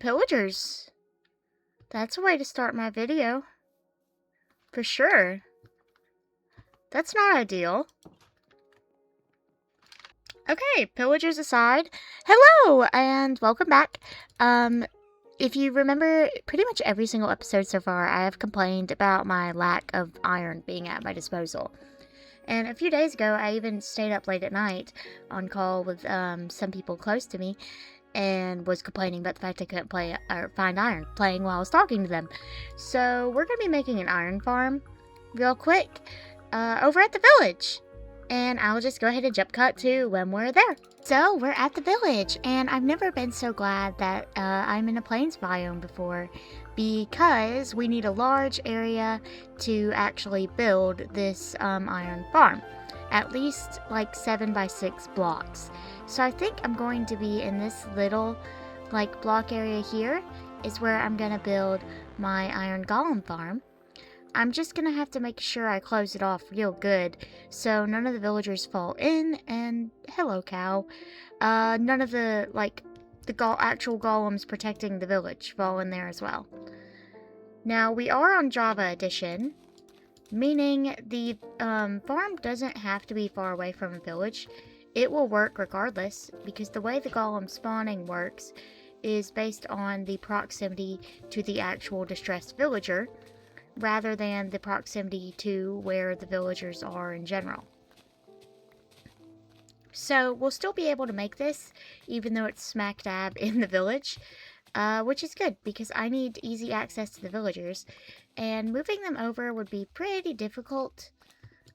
pillagers. That's a way to start my video. For sure. That's not ideal. Okay, pillagers aside. Hello, and welcome back. If you remember, pretty much every single episode so far, I have complained about my lack of iron being at my disposal. And a few days ago, I even stayed up late at night on call with some people close to me and was complaining about the fact I couldn't find iron playing while I was talking to them. So we're going to be making an iron farm real quick over at the village. And I'll just go ahead and jump cut to when we're there. So we're at the village, and I've never been so glad that I'm in a plains biome before, because we need a large area to actually build this iron farm. At least like 7 by 6 blocks. So I think I'm going to be in this little like block area here is where I'm gonna build my iron golem farm. I'm just gonna have to make sure I close it off real good so none of the villagers fall in, and hello cow, none of the actual golems protecting the village fall in there as well. Now we are on Java edition, meaning the farm doesn't have to be far away from a village. It will work regardless, because the way the golem spawning works is based on the proximity to the actual distressed villager, rather than the proximity to where the villagers are in general. So we'll still be able to make this, even though it's smack dab in the village, which is good, because I need easy access to the villagers, and moving them over would be pretty difficult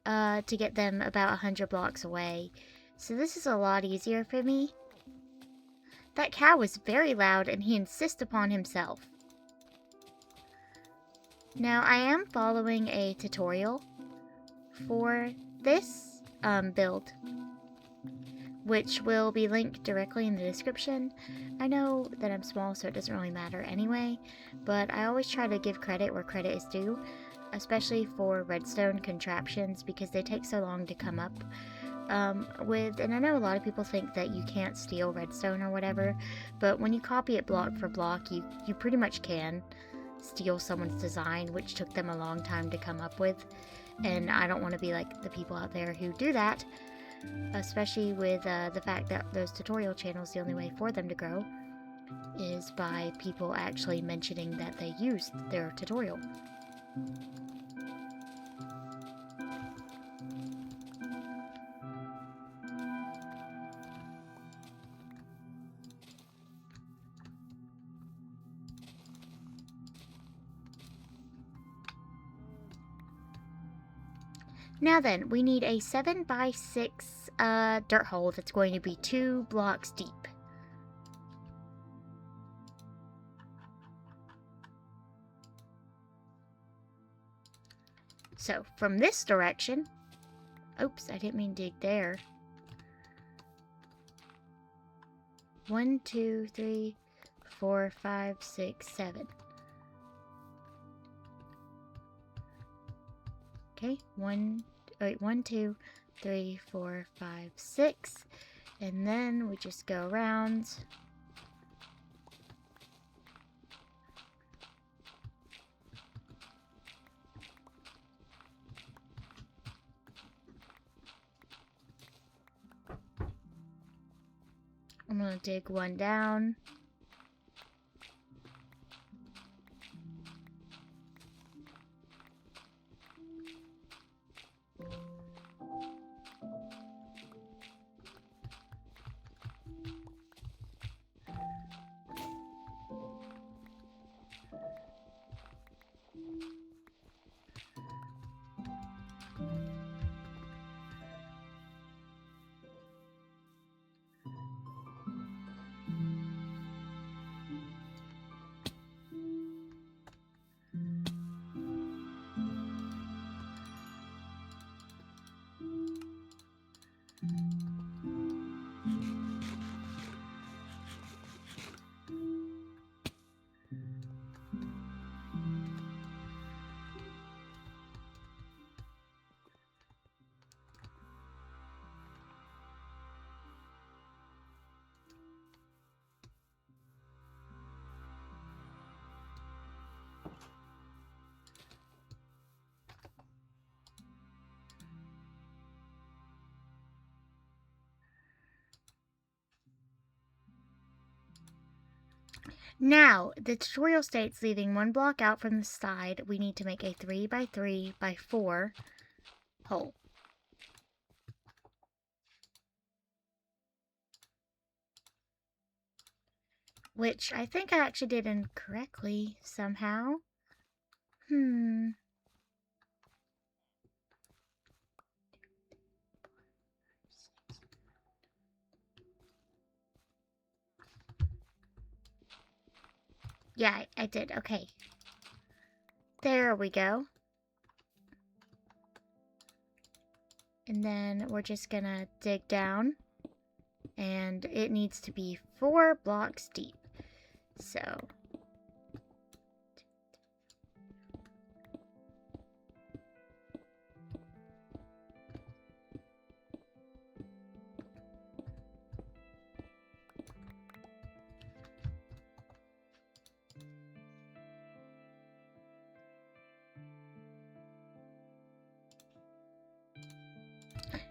to get them about 100 blocks away. So this is a lot easier for me. That cow is very loud, and he insists upon himself. Now, I am following a tutorial for this build, which will be linked directly in the description. I know that I'm small, so it doesn't really matter anyway, but I always try to give credit where credit is due, especially for redstone contraptions, because they take so long to come up with, and I know a lot of people think that you can't steal redstone or whatever, but when you copy it block for block, you pretty much can steal someone's design, which took them a long time to come up with, and I don't want to be like the people out there who do that, especially with the fact that those tutorial channels, the only way for them to grow is by people actually mentioning that they used their tutorial. Now then, we need a 7 by 6 dirt hole that's going to be 2 blocks deep. So, from this direction... Oops, I didn't mean to dig there. 1, 2, 3, 4, 5, 6, 7. Okay, 1, 2, 3, 4, 5, 6, and then we just go around. I'm gonna dig one down. Now, the tutorial states leaving one block out from the side, we need to make a 3x3x4 hole. Which I think I actually did incorrectly somehow. Yeah, I did. Okay. There we go. And then we're just gonna dig down. And it needs to be 4 blocks deep. So...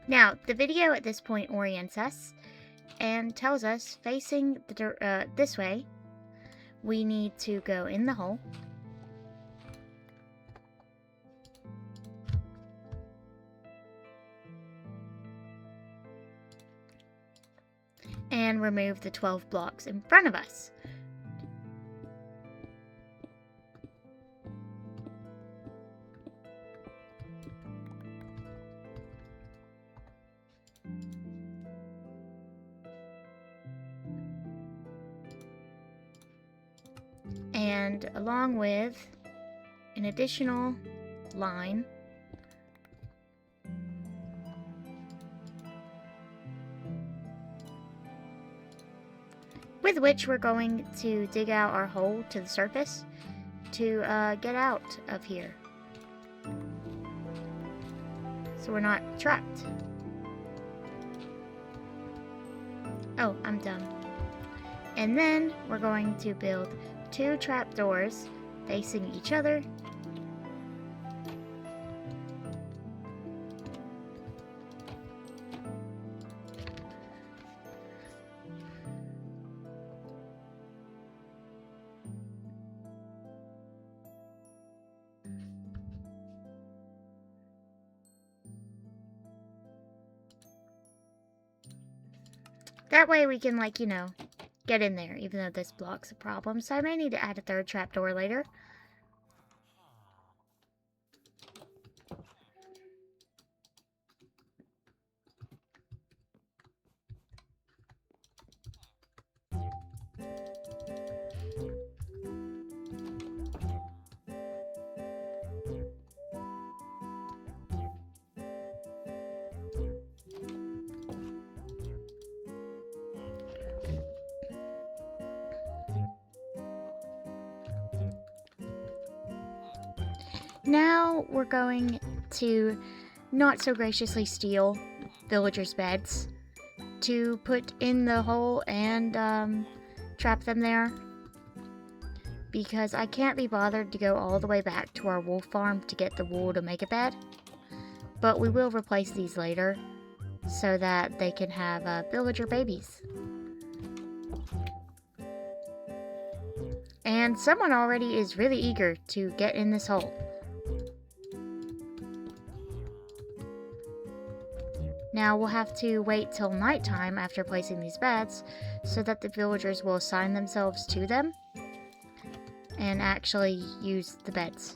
Now, the video at this point orients us and tells us facing this way, we need to go in the hole. And remove the 12 blocks in front of us. And along with an additional line with which we're going to dig out our hole to the surface to get out of here, so we're not trapped. Oh, I'm dumb. And then we're going to build 2 trapdoors facing each other. That way we can, like, you know, get in there, even though this block's a problem. So I may need to add a 3rd trapdoor later. Now we're going to not so graciously steal villagers' beds to put in the hole and trap them there, because I can't be bothered to go all the way back to our wool farm to get the wool to make a bed. But we will replace these later so that they can have villager babies. And someone already is really eager to get in this hole. Now we'll have to wait till nighttime after placing these beds so that the villagers will assign themselves to them and actually use the beds.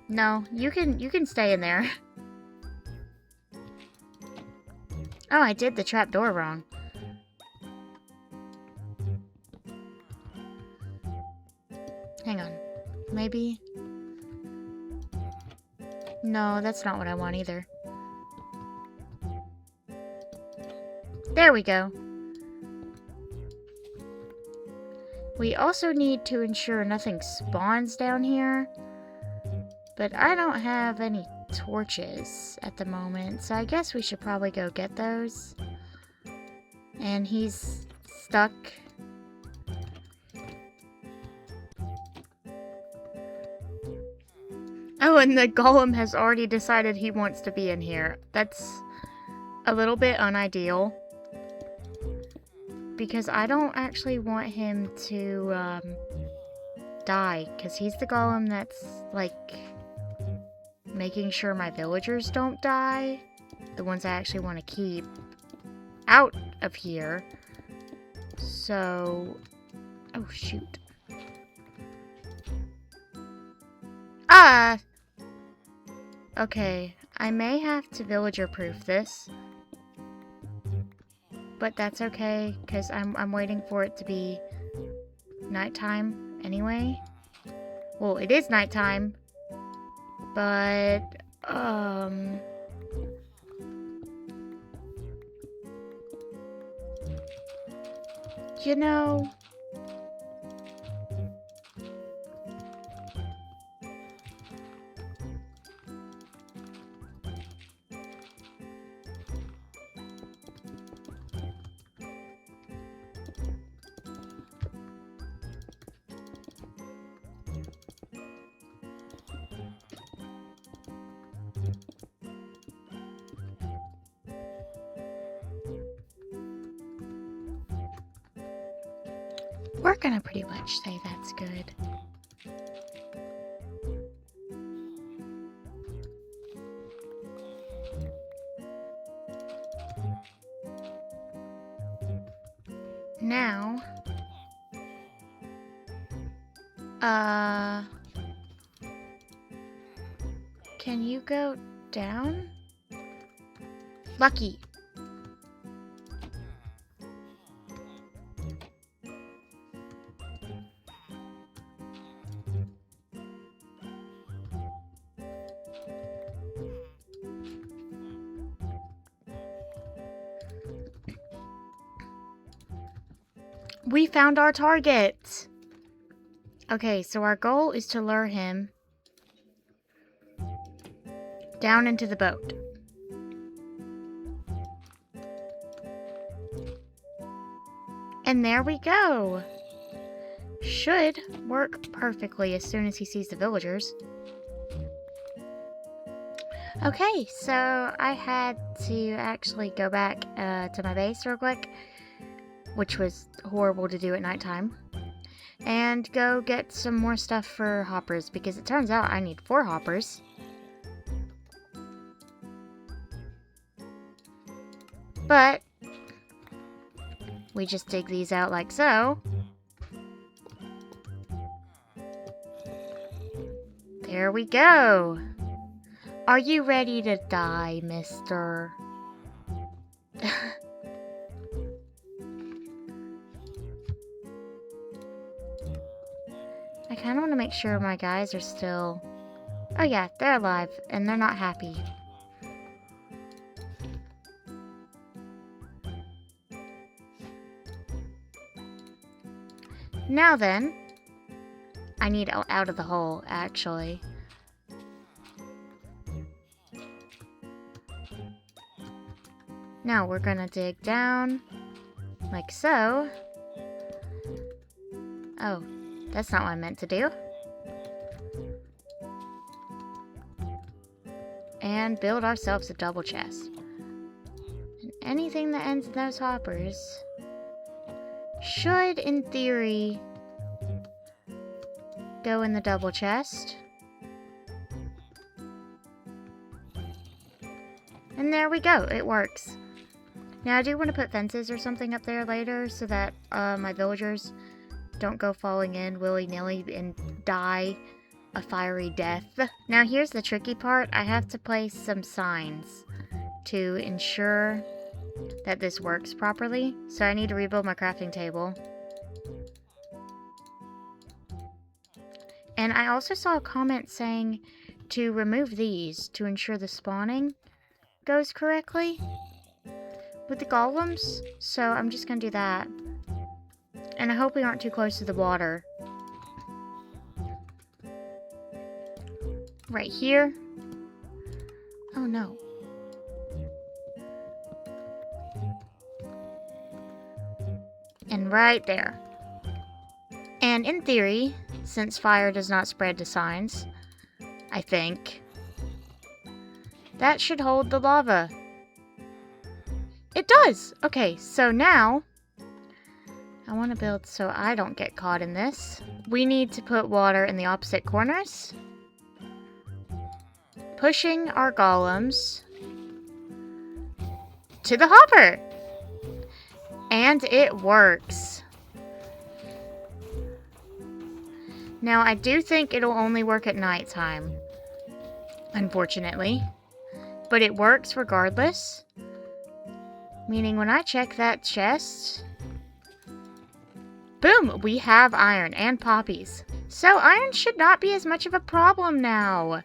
No, you can stay in there. Oh, I did the trapdoor wrong. Hang on. Maybe... No, that's not what I want either. There we go. We also need to ensure nothing spawns down here. But I don't have any torches at the moment, so I guess we should probably go get those. And he's stuck. Oh, and the golem has already decided he wants to be in here. That's a little bit unideal. because I don't actually want him to die, because he's the golem that's like making sure my villagers don't die, the ones I actually want to keep out of here. So, oh shoot. Okay, I may have to villager proof this, but that's okay, because I'm waiting for it to be nighttime anyway. Well, it is nighttime, but, you know, we're gonna pretty much say that's good. Now, can you go down? Lucky. We found our target! Okay, so our goal is to lure him down into the boat. And there we go! Should work perfectly as soon as he sees the villagers. Okay, so I had to actually go back to my base real quick, which was horrible to do at nighttime, and go get some more stuff for hoppers, because it turns out I need 4 hoppers. But we just dig these out like so. There we go. Are you ready to die, mister? I kind of want to make sure my guys are still... Oh yeah, they're alive, and they're not happy. Now then, I need out of the hole, actually. Now we're gonna dig down, like so. Oh, that's not what I meant to do. And build ourselves a double chest. And anything that ends in those hoppers should, in theory, go in the double chest. And there we go, it works. Now I do want to put fences or something up there later so that my villagers don't go falling in willy-nilly and die a fiery death. Now here's the tricky part. I have to place some signs to ensure that this works properly. So I need to rebuild my crafting table. And I also saw a comment saying to remove these to ensure the spawning goes correctly with the golems. So I'm just gonna do that. And I hope we aren't too close to the water. Right here. Oh no. And right there. And in theory, since fire does not spread to signs, I think, that should hold the lava. It does! Okay, so now I want to build so I don't get caught in this. We need to put water in the opposite corners. Pushing our golems to the hopper. And it works. Now, I do think it'll only work at nighttime, unfortunately. But it works regardless. Meaning when I check that chest, boom, we have iron and poppies. So iron should not be as much of a problem now.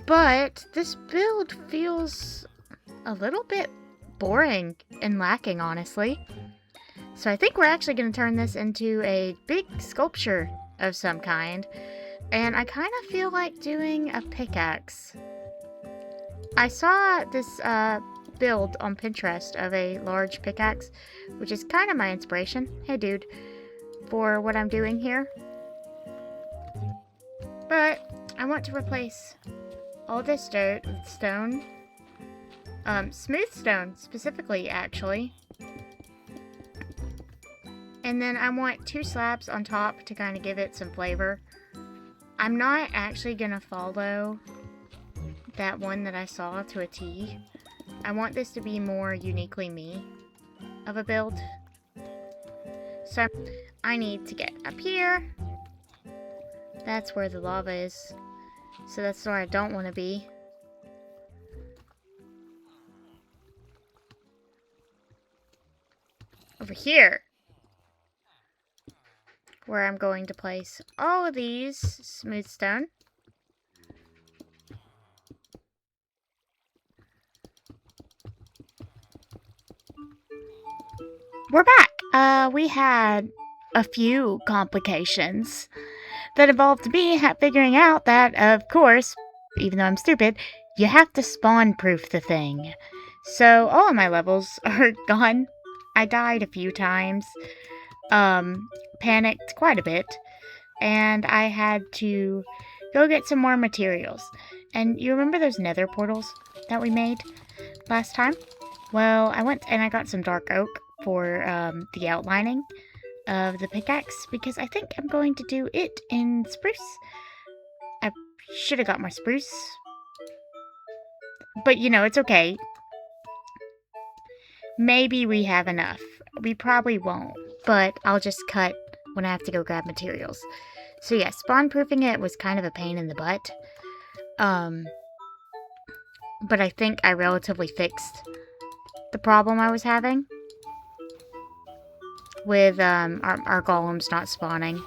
But this build feels a little bit boring and lacking, honestly. So I think we're actually going to turn this into a big sculpture of some kind. And I kind of feel like doing a pickaxe. I saw this build on Pinterest of a large pickaxe, which is kind of my inspiration. Hey dude, for what I'm doing here. But I want to replace all this dirt with stone. Smooth stone, specifically, actually. And then I want 2 slabs on top to kind of give it some flavor. I'm not actually going to follow that one that I saw to a T. I want this to be more uniquely me of a build. So I need to get up here. That's where the lava is. So that's where I don't want to be. Over here, where I'm going to place all of these smooth stone. We're back. We had a few complications that involved me figuring out that, of course, even though I'm stupid, you have to spawn-proof the thing. So all of my levels are gone. I died a few times, panicked quite a bit, and I had to go get some more materials. And you remember those nether portals that we made last time? Well, I went and I got some dark oak for the outlining of the pickaxe, because I think I'm going to do it in spruce. I should have got more spruce. But, you know, it's okay. Maybe we have enough. We probably won't, but I'll just cut when I have to go grab materials. So yeah, spawn-proofing it was kind of a pain in the butt. But I think I relatively fixed the problem I was having with our golems not spawning.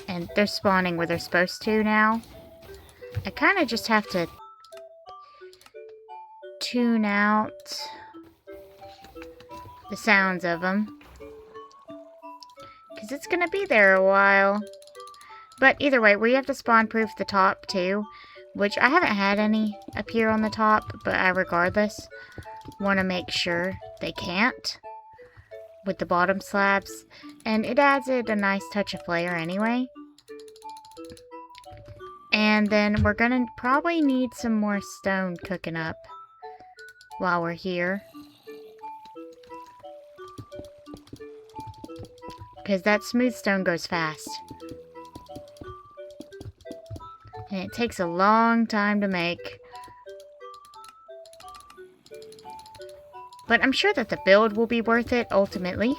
And they're spawning where they're supposed to now. I kind of just have to tune out the sounds of them, because it's going to be there a while. But either way, we have to spawn-proof the top too, which I haven't had any appear on the top, but I regardless want to make sure they can't with the bottom slabs. And it adds it a nice touch of flair anyway. And then we're going to probably need some more stone cooking up while we're here, because that smooth stone goes fast. And it takes a long time to make. But I'm sure that the build will be worth it ultimately.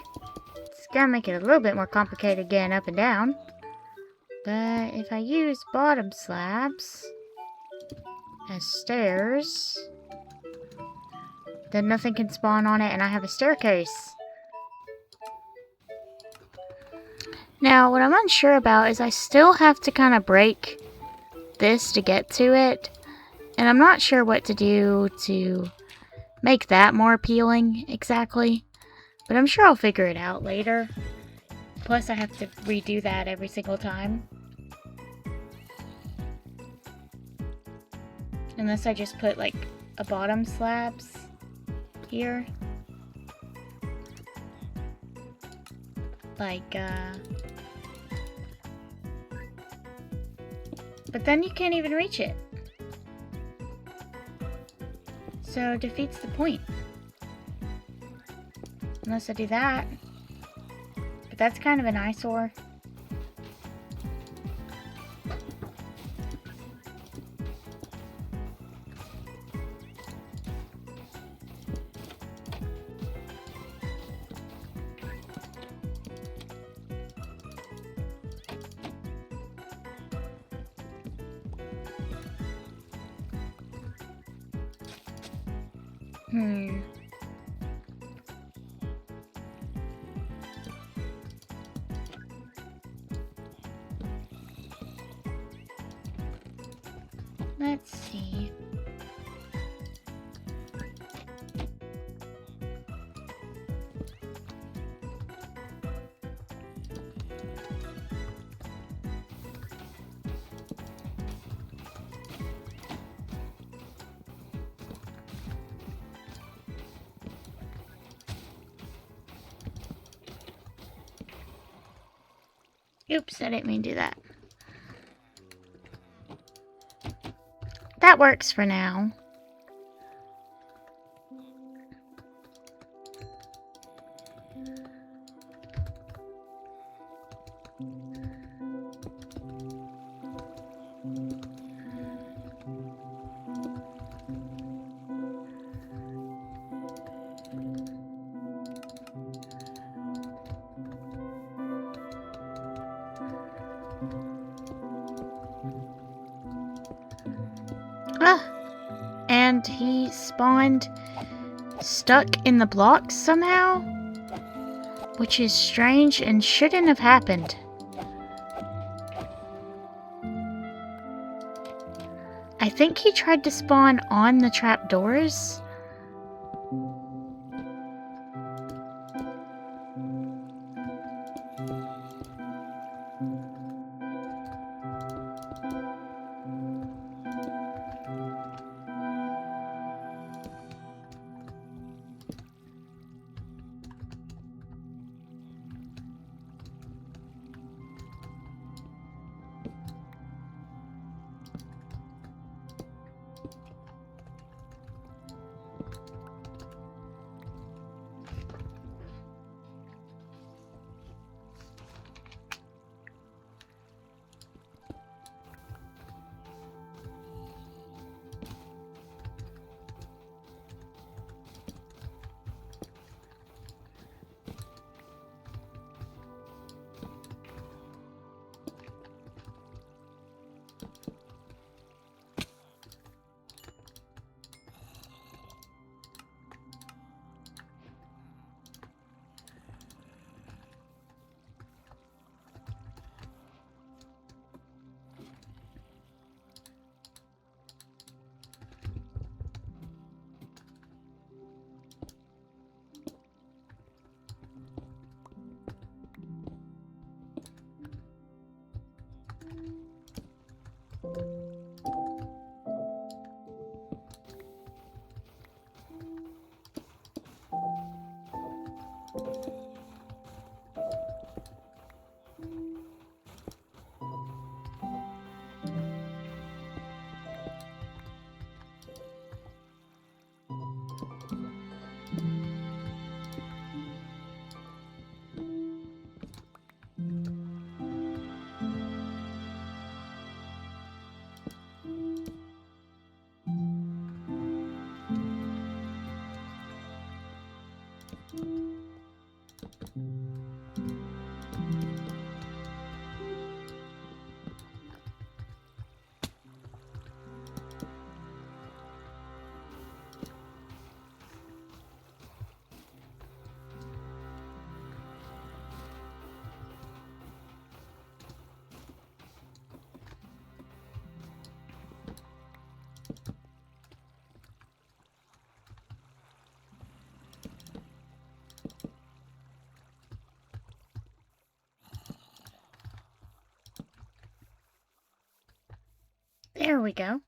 It's gonna make it a little bit more complicated getting up and down. But if I use bottom slabs as stairs, then nothing can spawn on it and I have a staircase. Now, what I'm unsure about is I still have to kind of break this to get to it. And I'm not sure what to do to make that more appealing exactly. But I'm sure I'll figure it out later. Plus, I have to redo that every single time. Unless I just put, like, a bottom slabs here. Like, but then you can't even reach it. So it defeats the point. Unless I do that. But That's kind of an eyesore. Let's see. Oops, I didn't mean to do that. That works for now. And he spawned stuck in the blocks somehow, which is strange and shouldn't have happened. I think he tried to spawn on the trapdoors. There we go.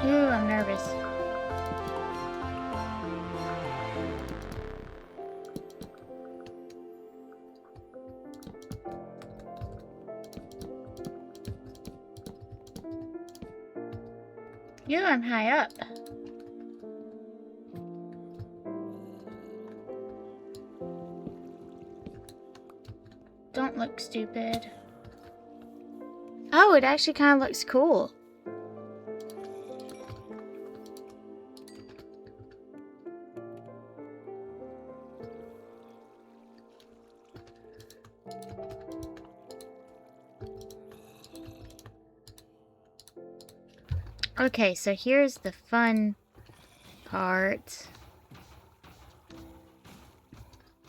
Ooh, I'm nervous. Ooh, I'm high up. Don't look stupid. Oh, it actually kind of looks cool. Okay, so here's the fun part,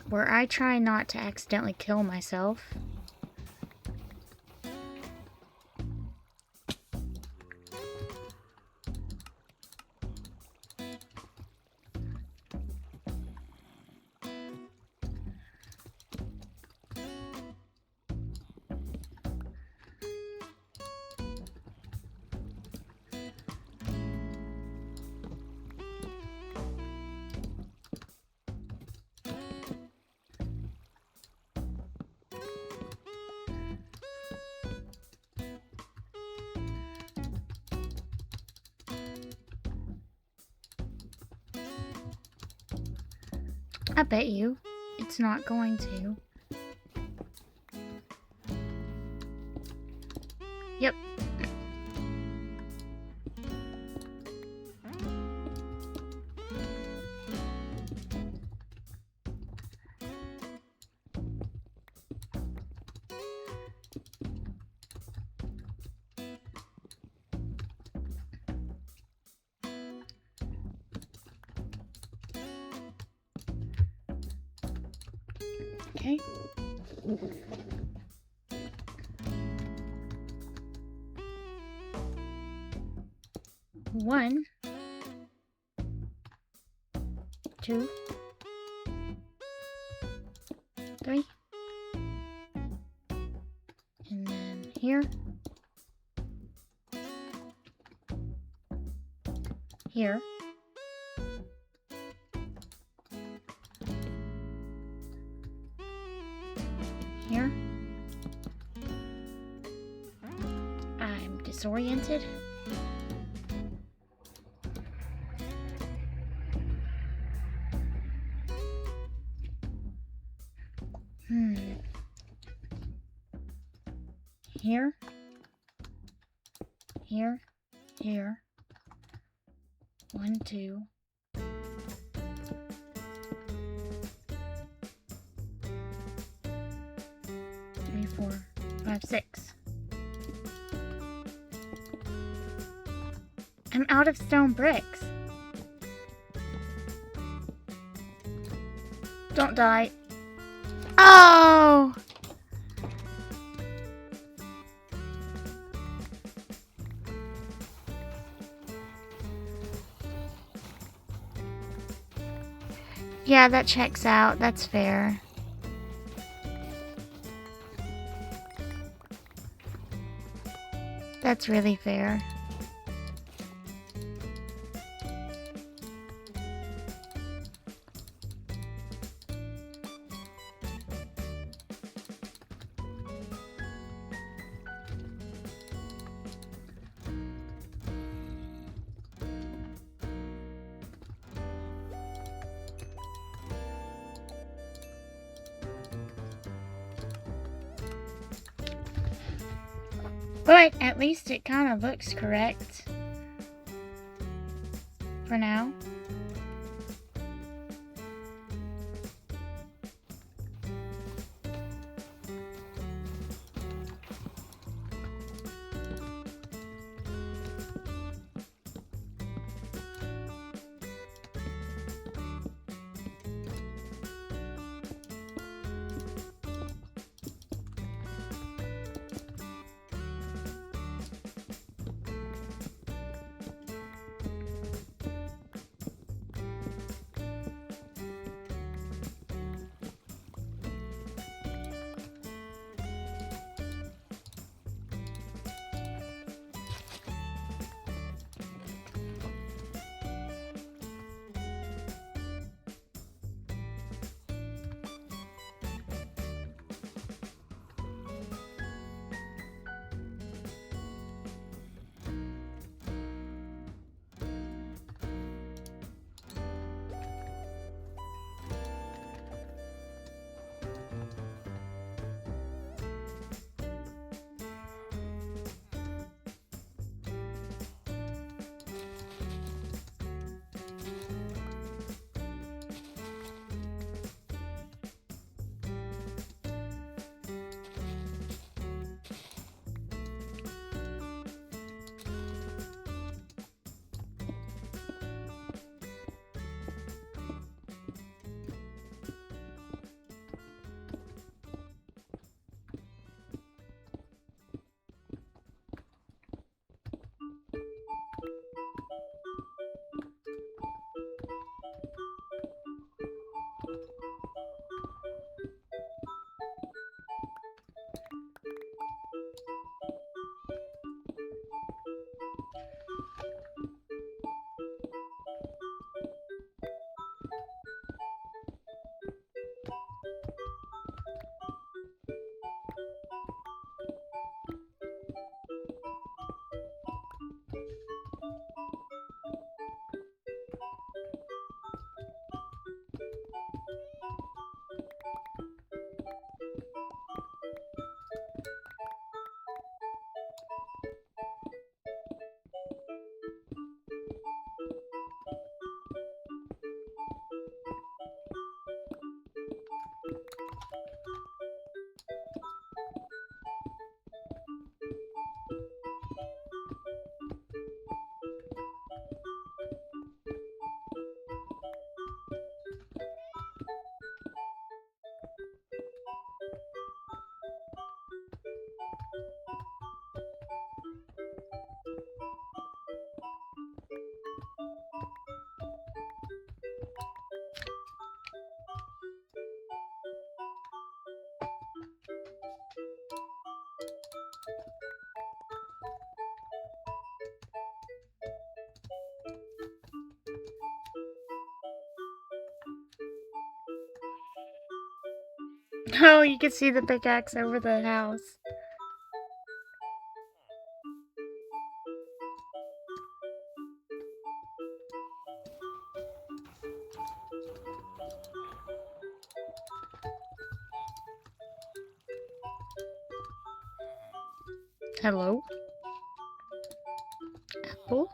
where I try not to accidentally kill myself. I bet you it's not going to. Yep. Okay. One, two, three, and then here, here, here. I'm disoriented. Here, here, here. 1, 2. 3, 4, 5, 6. I'm out of stone bricks. Don't die. Oh! Yeah, that checks out. That's fair. That's really fair. But at least it kind of looks correct. For now. Oh, you can see the pickaxe over the house. Hello? Apple?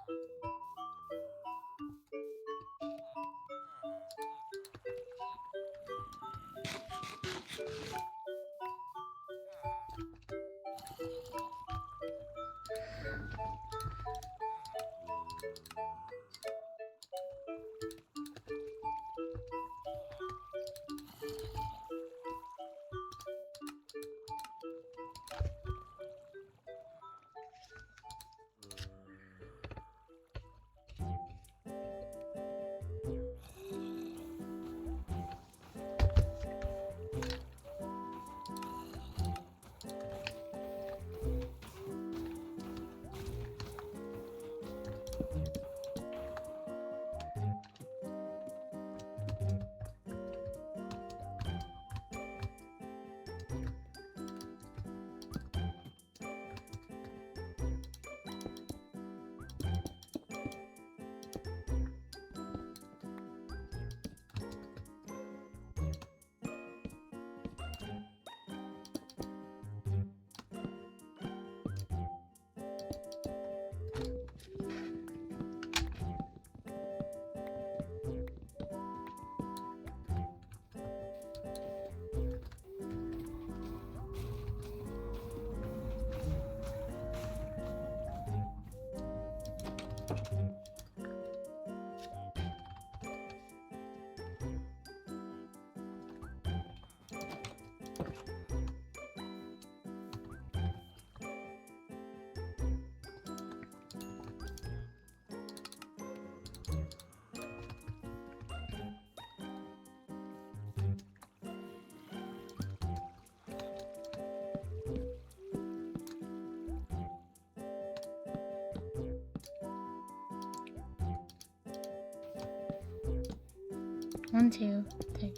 1, 2, 3.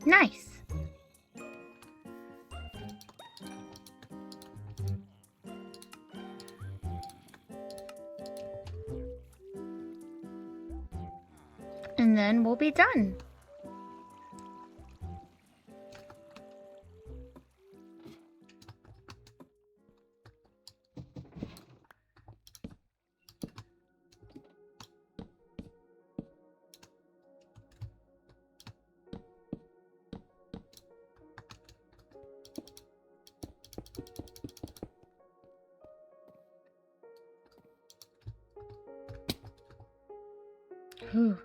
Nice. And then we'll be done. Whew.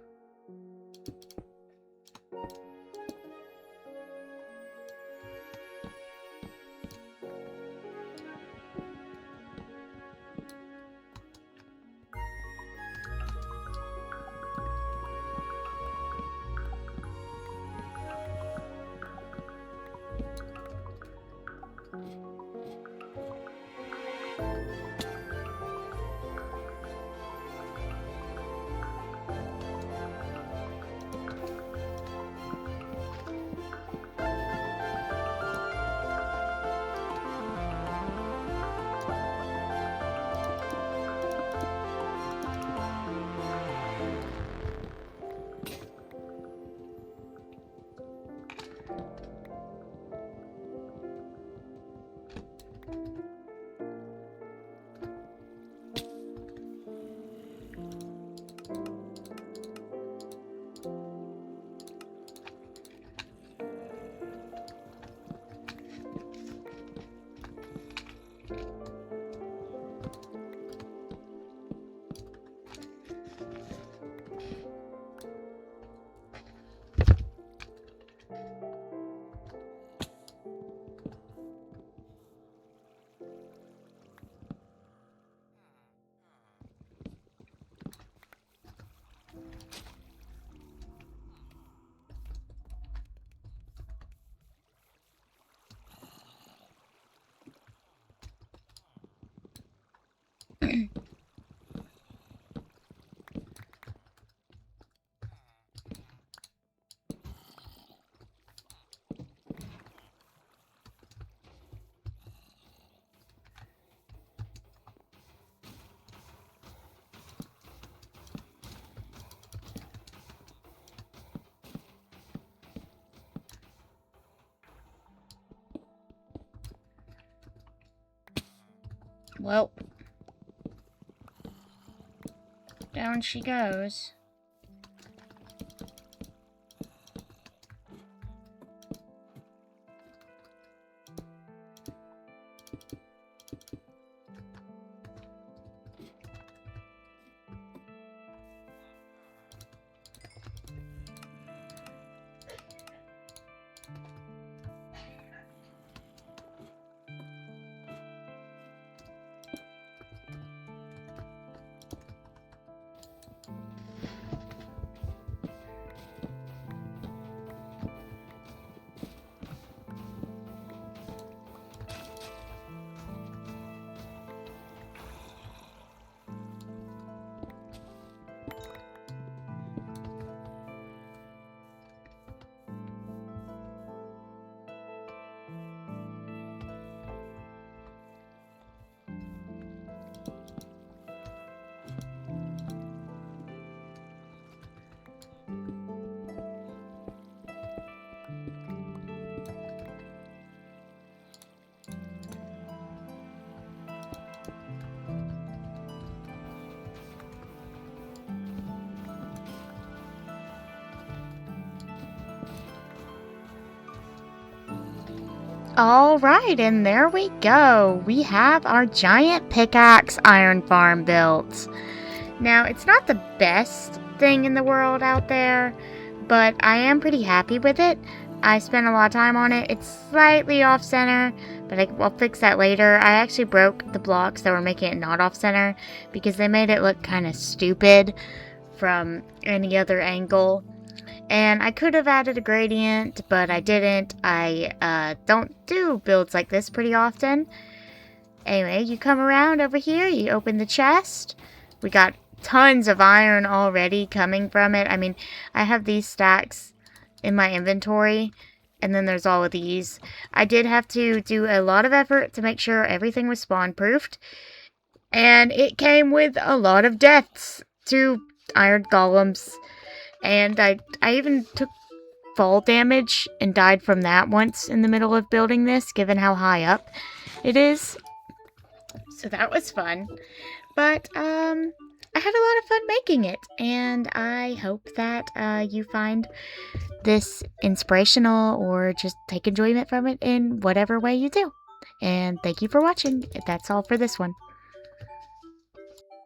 Well, down she goes. All right, and there we go. We have our giant pickaxe iron farm built. Now, it's not the best thing in the world out there, but I am pretty happy with it. I spent a lot of time on it. It's slightly off center, but I'll fix that later. I actually broke the blocks that were making it not off-center because they made it look kind of stupid from any other angle. And I could have added a gradient, but I didn't. I don't do builds like this pretty often. Anyway, you come around over here, you open the chest. We got tons of iron already coming from it. I mean, I have these stacks in my inventory, and then there's all of these. I did have to do a lot of effort to make sure everything was spawn-proofed, and it came with a lot of deaths to iron golems. And I even took fall damage and died from that once in the middle of building this, given how high up it is. So that was fun. But, I had a lot of fun making it, and I hope that you find this inspirational or just take enjoyment from it in whatever way you do. And thank you for watching. That's all for this one.